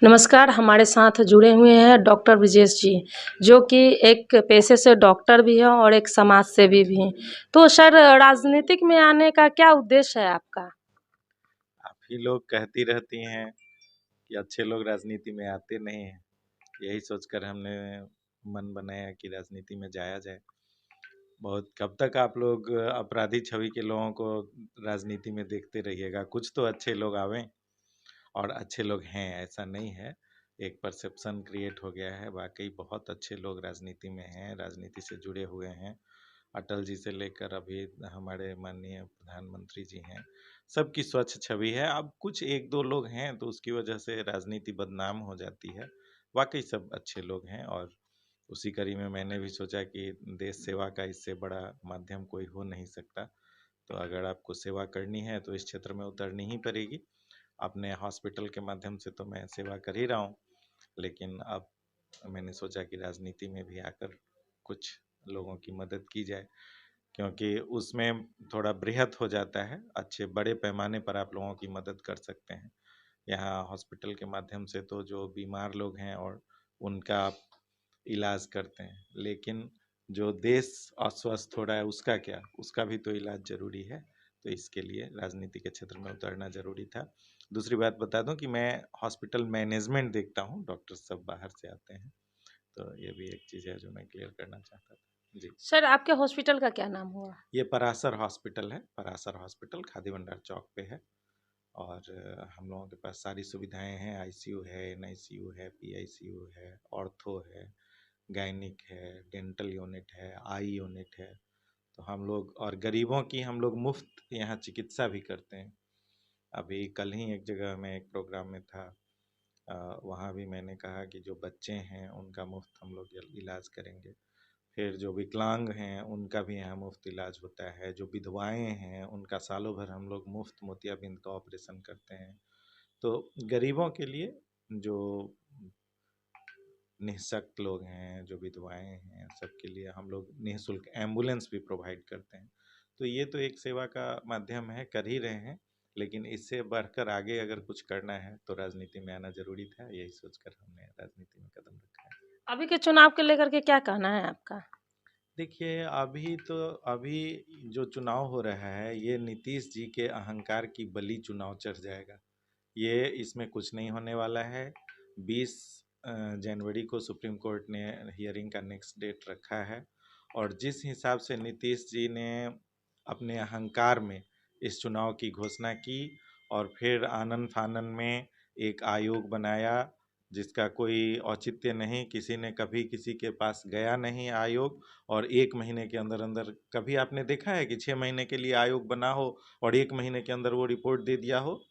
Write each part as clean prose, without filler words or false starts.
नमस्कार, हमारे साथ जुड़े हुए हैं डॉक्टर ब्रिजेश जी, जो कि एक पेशे से डॉक्टर भी हैं और एक समाज सेवी भी हैं। तो सर राजनीतिक में आने का क्या उद्देश्य है आपका? आप ही लोग कहती रहती हैं कि अच्छे लोग राजनीति में आते नहीं हैं। यही सोचकर हमने मन बनाया कि राजनीति में जाया जाए। बहुत कब तक आप लोग अपराधी छवि के लोगों को राजनीति में देखते रहिएगा। कुछ तो अच्छे लोग आवें, और अच्छे लोग हैं, ऐसा नहीं है। एक परसेप्शन क्रिएट हो गया है। वाकई बहुत अच्छे लोग राजनीति में हैं, राजनीति से जुड़े हुए हैं। अटल जी से लेकर अभी हमारे माननीय प्रधानमंत्री जी हैं, सबकी स्वच्छ छवि है। अब कुछ एक दो लोग हैं तो उसकी वजह से राजनीति बदनाम हो जाती है। वाकई सब अच्छे लोग हैं, और उसी कड़ी में मैंने भी सोचा कि देश सेवा का इससे बड़ा माध्यम कोई हो नहीं सकता। तो अगर आपको सेवा करनी है तो इस क्षेत्र में उतरनी ही पड़ेगी। अपने हॉस्पिटल के माध्यम से तो मैं सेवा कर ही रहा हूँ, लेकिन अब मैंने सोचा कि राजनीति में भी आकर कुछ लोगों की मदद की जाए, क्योंकि उसमें थोड़ा बृहत हो जाता है। अच्छे बड़े पैमाने पर आप लोगों की मदद कर सकते हैं। यहाँ हॉस्पिटल के माध्यम से तो जो बीमार लोग हैं और उनका आप इलाज करते हैं, लेकिन जो देश अस्वस्थ हो रहा है उसका क्या, उसका भी तो इलाज जरूरी है। तो इसके लिए राजनीति के क्षेत्र में उतरना जरूरी था। दूसरी बात बता दूं कि मैं हॉस्पिटल मैनेजमेंट देखता हूँ, डॉक्टर सब बाहर से आते हैं। तो ये भी एक चीज़ है जो मैं क्लियर करना चाहता था जी। सर आपके हॉस्पिटल का क्या नाम हुआ? ये परासर हॉस्पिटल है। परासर हॉस्पिटल खादी भंडार चौक पे है। और हम लोगों के पास सारी सुविधाएं हैं। आईसीयू है, एनआईसीयू है, पीआईसीयू है, ऑर्थो है, गायनिक है, डेंटल यूनिट है, आई यूनिट है। तो हम लोग, और गरीबों की हम लोग मुफ्त यहाँ चिकित्सा भी करते हैं। अभी कल ही एक जगह मैं एक प्रोग्राम में था, वहाँ भी मैंने कहा कि जो बच्चे हैं उनका मुफ्त हम लोग इलाज करेंगे। फिर जो विकलांग हैं उनका भी यहाँ मुफ्त इलाज होता है। जो विधवाएं हैं उनका सालों भर हम लोग मुफ्त मोतियाबिंद का ऑपरेशन करते हैं। तो गरीबों के लिए, जो निःशक्त लोग हैं, जो विधवाएं हैं, सबके लिए हम लोग निःशुल्क एम्बुलेंस भी प्रोवाइड करते हैं। तो ये तो एक सेवा का माध्यम है, कर ही रहे हैं। लेकिन इससे बढ़कर आगे अगर कुछ करना है तो राजनीति में आना जरूरी था। यही सोचकर हमने राजनीति में कदम रखा है। अभी के चुनाव को लेकर के क्या कहना है आपका? देखिए, अभी जो चुनाव हो रहा है, ये नीतीश जी के अहंकार की बलि चुनाव चढ़ जाएगा। ये इसमें कुछ नहीं होने वाला है। 20 जनवरी को सुप्रीम कोर्ट ने हियरिंग का नेक्स्ट डेट रखा है, और जिस हिसाब से नीतीश जी ने अपने अहंकार में इस चुनाव की घोषणा की, और फिर आनन फानन में एक आयोग बनाया जिसका कोई औचित्य नहीं, किसी ने कभी किसी के पास गया नहीं आयोग, और 1 महीने के अंदर अंदर, कभी आपने देखा है कि 6 महीने के लिए आयोग बना हो और 1 महीने के अंदर वो रिपोर्ट दे दिया हो?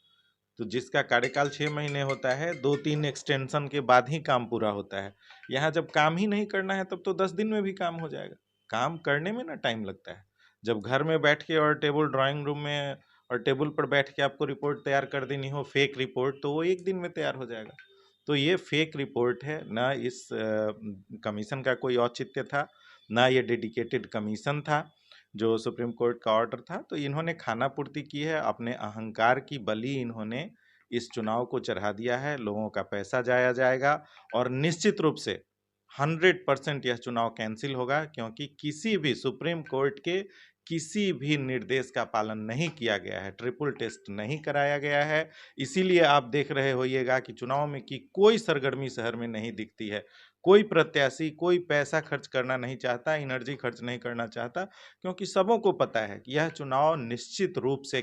तो जिसका कार्यकाल 6 महीने होता है, 2-3 एक्सटेंशन के बाद ही काम पूरा होता है। यहाँ जब काम ही नहीं करना है तब तो 10 दिन में भी काम हो जाएगा। काम करने में ना टाइम लगता है। जब घर में बैठ के और टेबल ड्राइंग रूम में और टेबल पर बैठ के आपको रिपोर्ट तैयार कर देनी हो, फेक रिपोर्ट, तो वो 1 दिन में तैयार हो जाएगा। तो ये फेक रिपोर्ट है ना। इस कमीशन का कोई औचित्य था ना, ये डेडिकेटेड कमीशन था जो सुप्रीम कोर्ट का ऑर्डर था। तो इन्होंने खाना पूर्ति की है, अपने अहंकार की बलि इन्होंने इस चुनाव को चढ़ा दिया है। लोगों का पैसा जाया जाएगा, और निश्चित रूप से 100% यह चुनाव कैंसिल होगा, क्योंकि किसी भी सुप्रीम कोर्ट के किसी भी निर्देश का पालन नहीं किया गया है, ट्रिपल टेस्ट नहीं कराया गया है। इसीलिए आप देख रहे होइएगा कि चुनाव में की कोई सरगर्मी शहर में नहीं दिखती है। कोई प्रत्याशी कोई पैसा खर्च करना नहीं चाहता, एनर्जी खर्च नहीं करना चाहता, क्योंकि सबों को पता है कि यह चुनाव निश्चित रूप से